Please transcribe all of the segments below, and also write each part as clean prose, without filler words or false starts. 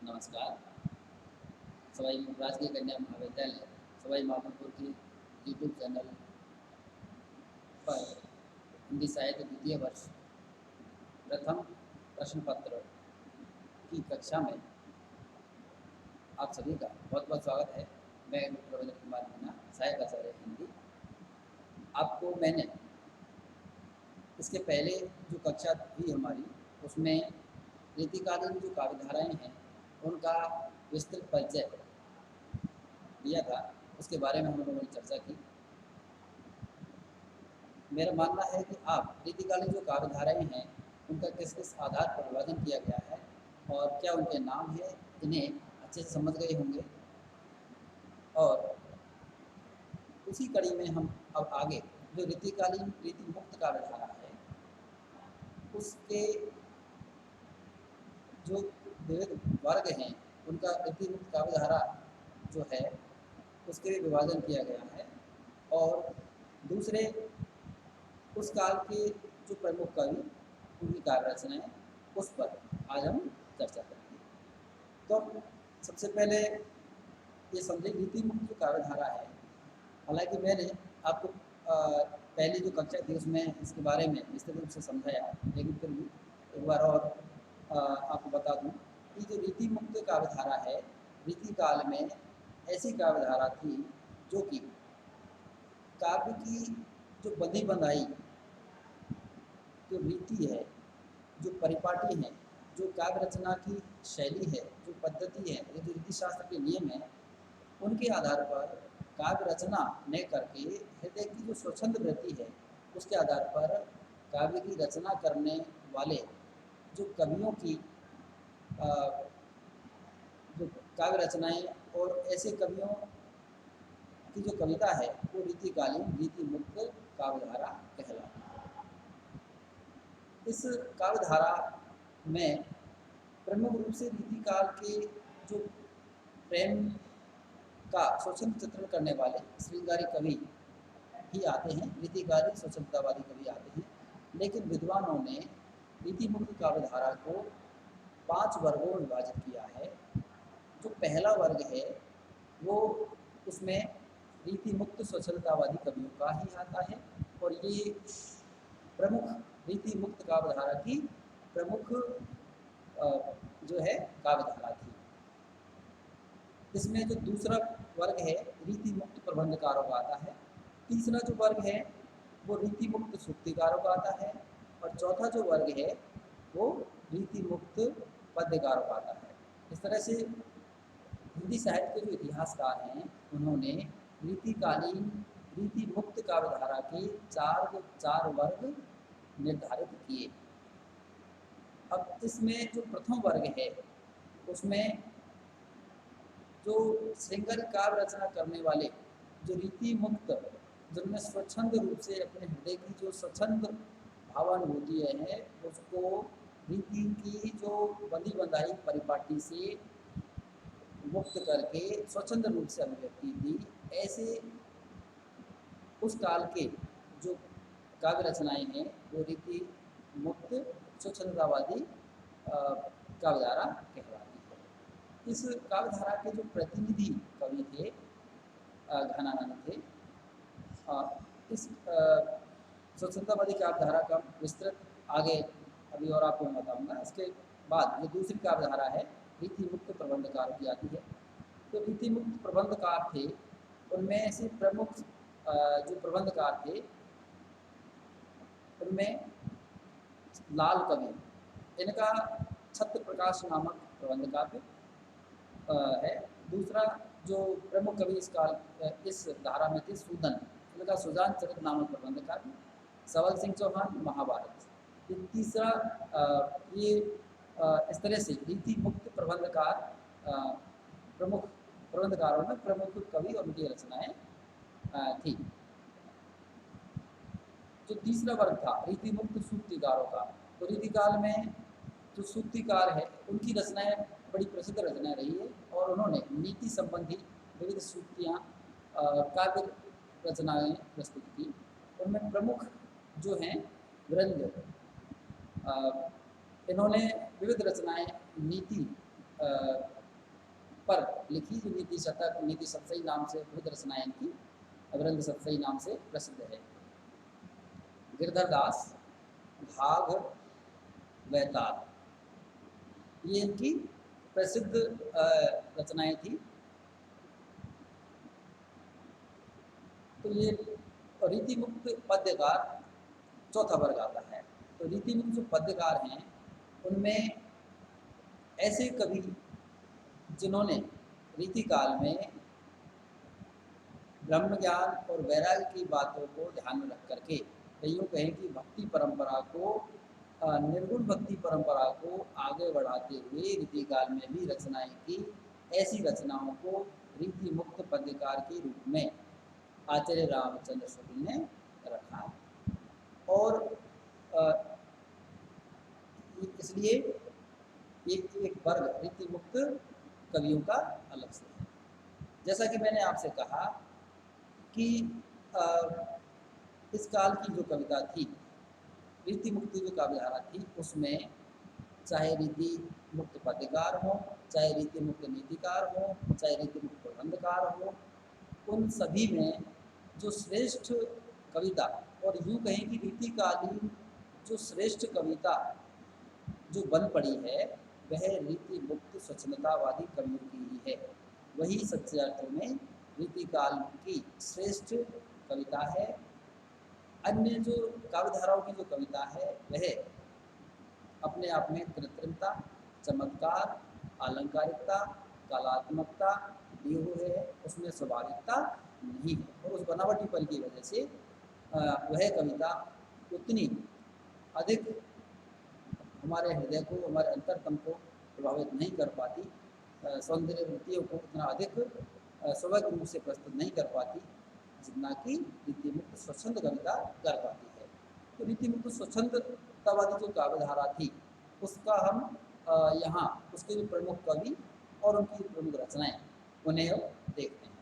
नमस्कार। सवाई राजकीय कन्या महाविद्यालय सवाई माधोपुर की यूट्यूब चैनल पर हिंदी साहित्य द्वितीय वर्ष प्रथम प्रश्न पत्र की कक्षा में आप सभी का बहुत बहुत स्वागत है। मैं डॉक्टर रविंद्र कुमार मीना, सहायक आचार्य हिंदी। आपको मैंने इसके पहले जो कक्षा हुई हमारी, उसमें रीतिकालीन जो काव्यधाराएँ हैं उनका विस्तृत परिचय दिया था। उसके बारे में हम लोगों ने चर्चा की। मेरा मानना है कि आप रीतिकालीन जो काव्यधाराएँ हैं उनका किस किस आधार पर विभाजन किया गया है और क्या उनके नाम है, इन्हें अच्छे से समझ गए होंगे। और उसी कड़ी में हम अब आगे जो रीतिकालीन रीति मुक्त काव्यधारा है उसके जो विविध वर्ग हैं उनका रीति मुक्त काव्यधारा जो है उसके विभाजन किया गया है। और दूसरे उस काल के जो प्रमुख कवि उनकी काव्य रचनाएँ उस पर आज हम चर्चा करेंगे। तो सबसे पहले ये समझे रीति मुक्त जो काव्यधारा है, हालांकि मैंने आपको पहली जो कक्षा थी उसमें इसके बारे में विस्तृत रूप से समझाया, लेकिन फिर भी एक बार और आपको बता दूं कि जो रीति मुक्त काव्यधारा है, रीति काल में ऐसी काव्यधारा थी जो कि काव्य की जो बंधी बंधाई जो रीति है, जो परिपाटी है, जो काव्य रचना की शैली है, जो पद्धति है, ये जो रीति शास्त्र के नियम हैं, उनके आधार पर काव्य रचना न करके हृदय की जो स्वच्छंद वृत्ति है उसके आधार पर काव्य की रचना करने वाले जो कवियों की जो काव्य रचनाएँ और ऐसे कवियों की जो कविता है वो रीतिकालीन रीति मुक्त काव्यधारा कहलाती है। इस काव्यधारा में प्रमुख रूप से रीतिकाल के जो प्रेम का स्वच्छंद चित्रण करने वाले श्रृंगारी कवि ही आते हैं, रीतिकालीन स्वच्छंदतावादी कवि आते हैं। लेकिन विद्वानों ने रीति मुक्त काव्यधारा को 5 वर्गों में विभाजित किया है। जो पहला वर्ग है वो उसमें रीति मुक्त स्वच्छंदतावादी कवियों का ही आता है और ये प्रमुख रीति मुक्त काव्यधारा की प्रमुख जो है काव्यधारा थी। इसमें जो दूसरा वर्ग है रीति मुक्त प्रबंधकारों का आता है। तीसरा जो वर्ग है वो रीति मुक्त सूक्तिकारों का आता है और चौथा जो वर्ग है वो रीति मुक्त पद्यकारों का आता है। इस तरह से हिंदी साहित्य के जो इतिहासकार हैं उन्होंने रीतिकालीन रीति मुक्त काव्यधारा के चार वर्ग निर्धारित किए। अब इसमें जो प्रथम वर्ग है उसमें जो श्रृंगारी काव्य रचना करने वाले जो रीति मुक्त, जिनमें स्वच्छंद रूप से अपने हृदय की जो स्वच्छंद भावानुभूति है उसको रीति की जो बंधी बंधाई परिपाटी से मुक्त करके स्वच्छंद रूप से अभिव्यक्ति दी, ऐसे उस काल के जो काव्य रचनाएँ हैं वो रीति मुक्त स्वच्छंदतावादी काव्यधारा कहलाती है। इस काव्यधारा के जो प्रतिनिधि कवि थे घनानंद थे। इस स्वच्छंदतावादी काव्यधारा का विस्तृत आगे अभी और आपको मैं बताऊँगा। इसके बाद जो दूसरी काव्यधारा है रीति मुक्त प्रबंधकार की आती है। तो रीति मुक्त प्रबंधकार थे, उनमें से प्रमुख जो प्रबंधकार थे उनमें लाल कवि, इनका छत्र प्रकाश नामक प्रबंध काव्य है। दूसरा जो प्रमुख कवि इस धारा में थे सूदन, इनका सुजान चरित नामक प्रबंध काव्य। सवल सिंह चौहान महाभारत। तीसरा ये इस तरह से रीति मुक्त प्रबंधकार प्रमुख प्रबंधकारों में प्रमुख कवि और उनकी रचनाएँ थी। जो तीसरा वर्ग था रीति मुक्त सूक्तिकारों का, तो रीतिकाल में जो सूक्तिकार है उनकी रचनाएँ बड़ी प्रसिद्ध रचनाएँ रही है और उन्होंने नीति संबंधी विविध सूक्तियाँ काव्य रचनाएँ प्रस्तुत की। उनमें प्रमुख जो हैं वृंद, इन्होंने विविध रचनाएँ नीति पर लिखी जो नीति शतक, नीति सप्तई नाम से बहुत रचनाएं इनकी अवरंध सप्तई नाम से प्रसिद्ध है। गिरधर दास, घाघ, वैताल, ये इनकी प्रसिद्ध रचनाएं थी। तो ये रीति मुक्त पद्यकार चौथा वर्ग आता है। तो रीति मुक्त जो पद्यकार हैं उनमें ऐसे कवि जिन्होंने रीति काल में ब्रह्म ज्ञान और वैराग्य की बातों को ध्यान में रख करके, यूँ कहें कि भक्ति परंपरा को, निर्गुण भक्ति परंपरा को आगे बढ़ाते हुए रीति काल में भी रचनाएं की, ऐसी रचनाओं को रीति मुक्त पद्यकार के रूप में आचार्य रामचंद्र शुक्ल ने रखा। और इसलिए एक वर्ग रीति मुक्त कवियों का अलग से है। जैसा कि मैंने आपसे कहा कि इस काल की जो कविता थी, रीति मुक्ति जो काव्यधारा थी, उसमें चाहे रीति मुक्त पद्यकार हो, चाहे रीति मुक्त नीतिकार हो, चाहे रीति मुक्त प्रबंधकार हो, उन सभी में जो श्रेष्ठ कविता, और यूँ कहें कि रीतिकालीन जो श्रेष्ठ कविता जो बन पड़ी है वह रीति मुक्त स्वच्छंदतावादी कवियों की ही है। वही सच्चे अर्थों में रीतिकाल की श्रेष्ठ कविता है। अन्य जो काव्यधाराओं की जो कविता है वह अपने आप में कृत्रिमता, चमत्कार, अलंकारिकता, कलात्मकता ली हुई है, उसमें स्वाभाविकता नहीं है। और उस बनावटीपन की वजह से वह कविता उतनी अधिक हमारे हृदय को, हमारे अंतरतम को प्रभावित नहीं कर पाती, सौंदर्य वृत्तियों को उतना अधिक स्वाभाविक रूप से प्रस्तुत नहीं कर पाती जितना कि रीति मुक्त स्वच्छंद कविता कर पाती है। तो रीति मुक्त स्वच्छंदतावादी जो काव्यधारा थी उसका हम यहाँ उसके जो प्रमुख कवि और उनकी प्रमुख रचनाएं उन्हें अब देखते हैं।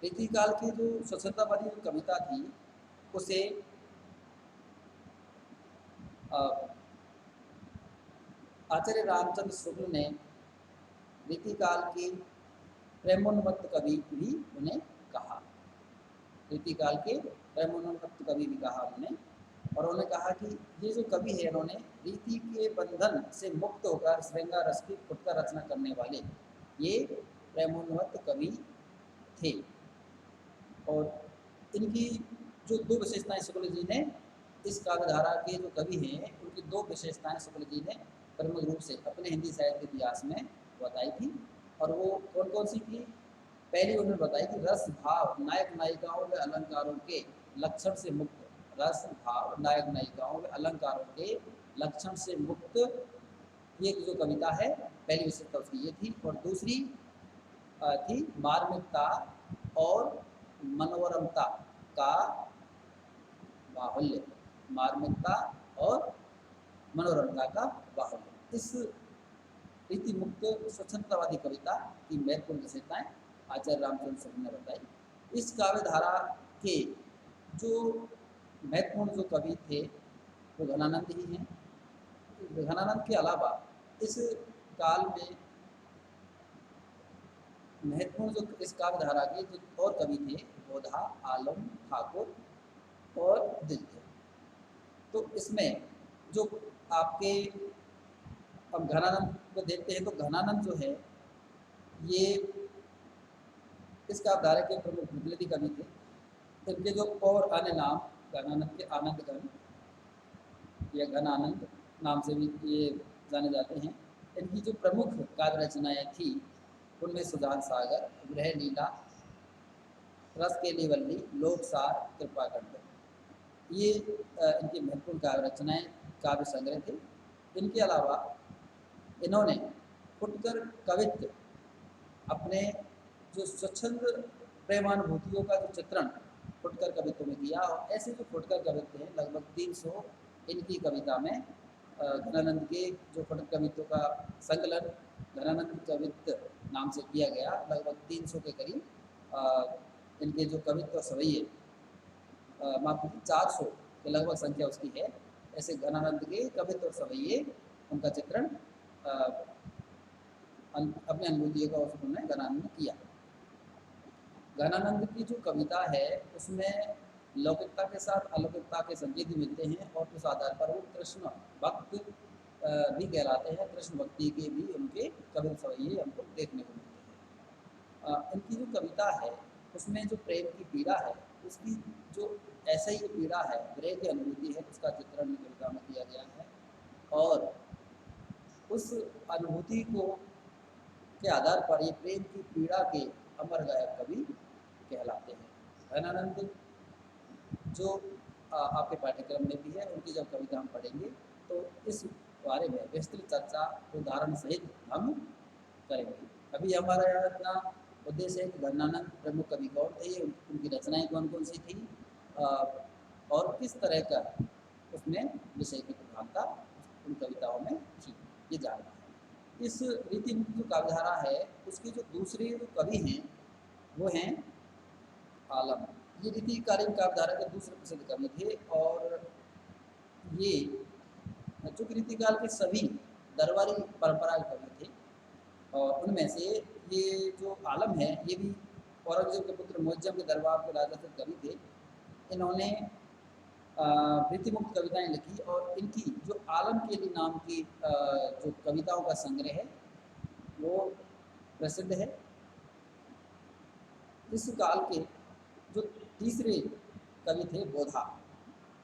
रीतिकाल की जो स्वच्छंदतावादी जो कविता थी उसे आचार्य रामचंद्र शुक्ल ने रीतिकाल के प्रेमोन्मत्त कवि भी उन्हें कहा। रीतिकाल के प्रेमोन्मत्त कवि भी कहा उन्होंने, और उन्होंने कहा कि ये जो कवि है इन्होंने रीति के बंधन से मुक्त होकर श्रृंगार रस की फुटकर रचना करने वाले ये प्रेमोन्मत्त कवि थे। और इनकी जो दो विशेषताएं शुक्ल जी ने, इस काव्यधारा के जो कवि हैं उनकी दो विशेषताएं शुक्ल जी ने प्रमुख रूप से अपने हिंदी साहित्य इतिहास में बताई थी। और वो कौन कौन सी थी? पहली उन्होंने बताई कि रस भाव नायक नायिकाओं व अलंकारों के लक्षण से मुक्त, रस भाव नायक नायिकाओं व अलंकारों के लक्षण से मुक्त, ये जो कविता है पहली विशेषता उसकी ये थी। और दूसरी थी मार्मिकता और मनोरमता का बाहुल्य, मार्मिकता और मनोरमता का बाहुल्य। इस रीति मुक्त स्वच्छंदतावादी कविता की महत्वपूर्ण विशेषताएं आचार्य रामचंद्र शुक्ल ने बताई। इस काव्यधारा के जो महत्वपूर्ण जो कवि थे वो घनानंद ही हैं। घनानंद के अलावा इस काल में महत्वपूर्ण जो इस काव्यधारा के जो और कवि थे बोधा, आलम, ठाकुर और दिल थे। तो इसमें जो आपके हम घनानंद को देखते हैं तो घनानंद जो है ये इस काव्यधारा के प्रमुख प्रतिनिधि कवि थे। इनके जो और अन्य नाम घनानंद के आनंद घन या घनानंद नाम से भी ये जाने जाते हैं। इनकी जो प्रमुख काव्य रचनाएं थी उनमें सुजान सागर, गृह लीला, रस के लीवल्ली, लोकसार, कृपाखंड, ये इनकी महत्वपूर्ण काव्य रचनाएं, काव्य संग्रह थे। इनके अलावा इन्होंने फुटकर कवित्व, अपने जो स्वच्छंद प्रेमानुभूतियों का जो चित्रण फुटकर कवित्व में किया, और ऐसे जो फुटकर कवित्व हैं लगभग 300 इनकी कविता में घनानंद के जो फुटकर कवित्व का संकलन घनानंद कवित्व नाम से किया गया, लगभग 300 के करीब इनके जो कवित्व सवैये, माफ कीजिए 400 के लगभग संख्या उसकी है, ऐसे घनानंद के कवित्व सवैये उनका चित्रण अपने अनुभूतियों का उन्होंने गणानंद किया। गणानंद की जो कविता है उसमें लौकिकता के साथ अलौकिकता के संकेत भी मिलते हैं और उस आधार पर वो कृष्ण भक्त भी कहलाते हैं। कृष्ण भक्ति के भी उनके कवि सवैये हमको देखने को मिलते हैं। इनकी जो कविता है उसमें जो प्रेम की पीड़ा है उसकी जो ऐसा ही पीड़ा है, विरह की अनुभूति है, उसका चित्रण कविता में किया गया है। और उस अनुभूति को के आधार पर ये प्रेम की पीड़ा के अमर गायक कवि कहलाते हैं। गणानंद जो आपके पाठ्यक्रम में भी है, उनकी जब कविता हम पढ़ेंगे तो इस बारे में विस्तृत चर्चा उदाहरण सहित हम करेंगे। अभी हमारा यहाँ इतना उद्देश्य है कि गणानंद प्रमुख कवि कौन थे, उनकी रचनाएं कौन कौन सी थी और किस तरह का उसमें विषय की प्रधानता उन कविताओं में थी, ये जानना है। इस रीति मुक्त जो काव्यधारा है उसके जो दूसरे जो कवि हैं वो हैं आलम। ये रीतिकालीन काव्यधारा के दूसरे प्रसिद्ध कवि थे और ये चूंकि रीतिकाल के सभी दरबारी परंपरा के कवि थे और उनमें से ये जो आलम है ये भी औरंगजेब के पुत्र मुअज्जम के दरबार के राजा से कवि थे। इन्होंने रीतिमुक्त कविताएं लिखी और इनकी जो आलम के लिए नाम की जो कविताओं का संग्रह है वो प्रसिद्ध है। इस काल के जो तीसरे कवि थे बोधा,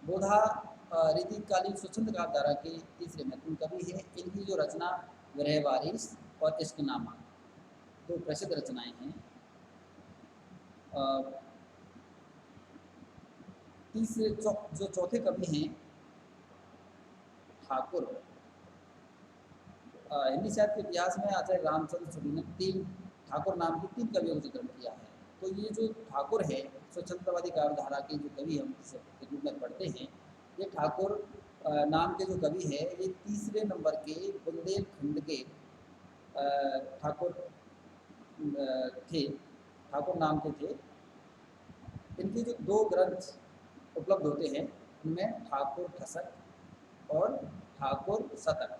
बोधा रीतिकालीन स्वच्छंद काव्यधारा के तीसरे महत्वपूर्ण कवि है। इनकी जो रचना विरह वारिस और इश्कनामा दो प्रसिद्ध रचनाएं हैं। तीसरे जो चौथे कवि हैं ठाकुर। हिंदी साहित्य के इतिहास में आचार्य रामचंद्र शुक्ल ने तीन ठाकुर नाम के तीन कवियों का चित्रण किया है। तो ये जो ठाकुर है स्वच्छंदवादी काव्यधारा के जो कवि हम के रूप में पढ़ते हैं, ये ठाकुर नाम के जो कवि है ये तीसरे नंबर के बुंदेलखंड के ठाकुर थे, ठाकुर नाम के थे। इनके जो दो ग्रंथ उपलब्ध होते हैं उनमें ठाकुर ठसक और ठाकुर शतक,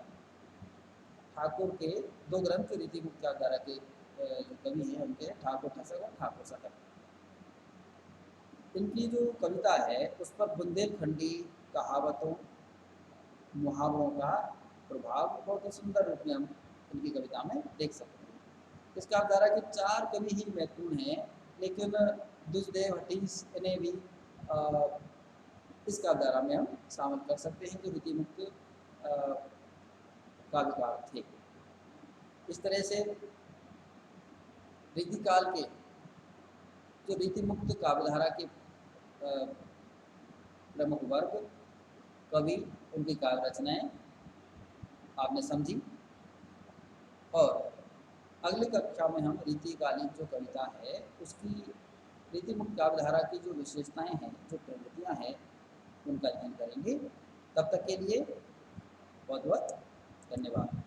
ठाकुर के दो ग्रंथ रीति मुक्त काव्यधारा के जो कवि हैं उनके ठाकुर ठसक और ठाकुर शतक। इनकी जो कविता है उस पर बुंदेलखंडी कहावतों मुहावरों का प्रभाव बहुत ही सुंदर रूप में हम इनकी कविता में देख सकते हैं। इस काव्यधारा के चार कवि ही महत्वपूर्ण हैं, लेकिन दुष्देव हटीस इन्हें भी इस काव्यधारा में हम शामिल कर सकते हैं जो रीति मुक्त काव्यकार थे। इस तरह से रीतिकाल के जो रीति मुक्त काव्यधारा के प्रमुख वर्ग कवि, उनकी काव्य रचनाएं आपने समझी और अगली कक्षा में हम रीतिकालीन जो कविता है उसकी रीति मुक्त काव्यधारा की जो विशेषताएं हैं, जो प्रवृत्तियां हैं, उनका अध्ययन करेंगे। तब तक के लिए बहुत बहुत धन्यवाद।